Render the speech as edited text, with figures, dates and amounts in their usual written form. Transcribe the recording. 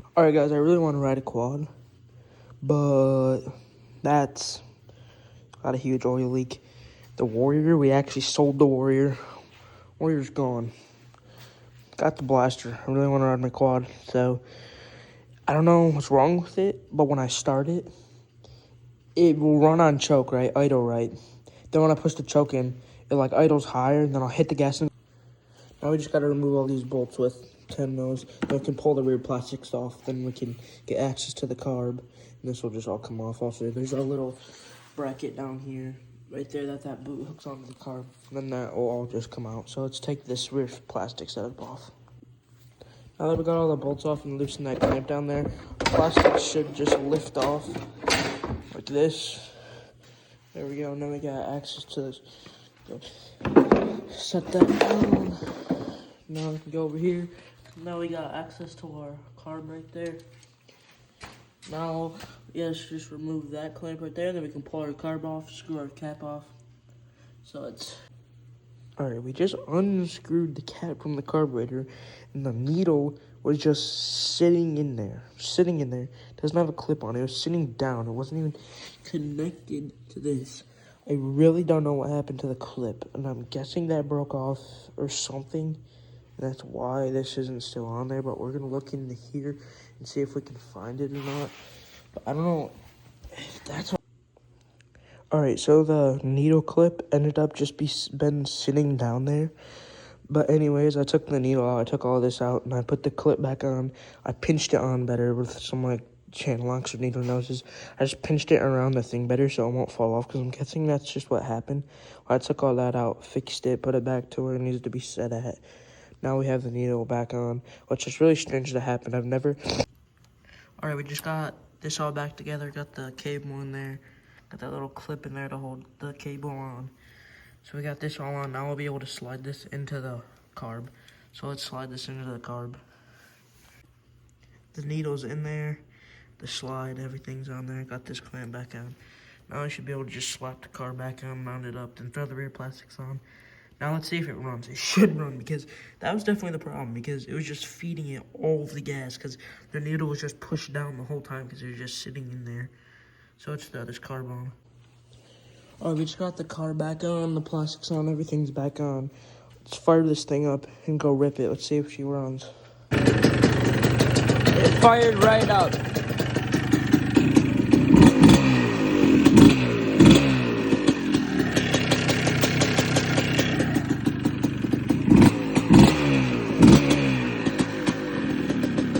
Alright guys, I really want to ride a quad, but that's got a huge oil leak. The Warrior, we actually sold the Warrior. Warrior's gone. Got the Blaster. I really want to ride my quad, so I don't know what's wrong with it, but when I start it, it will run on choke, right? Idle, right? Then when I push the choke in, it like idles higher, and then I'll hit the gas. Now we just got to remove all these bolts with 10 mils. Then we can pull the rear plastics off. Then we can get access to the carb. And this will just all come off. Also, there's our little bracket down here. Right there that boot hooks onto the carb. And then that will all just come out. So let's take this rear plastic setup off. Now that we got all the bolts off and loosen that clamp down there, the plastic should just lift off like this. There we go. Now we got access to this. Set that down. Now we can go over here. Now we got access to our carb right there. Now, yes, just remove that clamp right there. Then we can pull our carb off, screw our cap off. So it's... Alright, we just unscrewed the cap from the carburetor. And the needle was just sitting in there. Doesn't have a clip on it. It was sitting down. It wasn't even connected to this. I really don't know what happened to the clip. And I'm guessing that broke off or something. That's why this isn't still on there, but we're going to look into here and see if we can find it or not. But I don't know if that's... Alright, so the needle clip ended up just been sitting down there. But anyways, I took the needle out, I took all this out, and I put the clip back on. I pinched it on better with some, like, channel locks or needle noses. I just pinched it around the thing better so it won't fall off, because I'm guessing that's just what happened. I took all that out, fixed it, put it back to where it needs to be set at. Now we have the needle back on, which is really strange to happen. I've never... Alright, we just got this all back together. Got the cable in there. Got that little clip in there to hold the cable on. So we got this all on. Now we'll be able to slide this into the carb. So let's slide this into the carb. The needle's in there. The slide, everything's on there. Got this clamp back on. Now I should be able to just slap the carb back on, mount it up, then throw the rear plastics on. Now let's see if it runs. It should run, because that was definitely the problem, because it was just feeding it all of the gas, because the needle was just pushed down the whole time because it was just sitting in there. So let's throw this carb on. Alright, we just got the carb back on, the plastics on, everything's back on. Let's fire this thing up and go rip it. Let's see if she runs. It fired right up.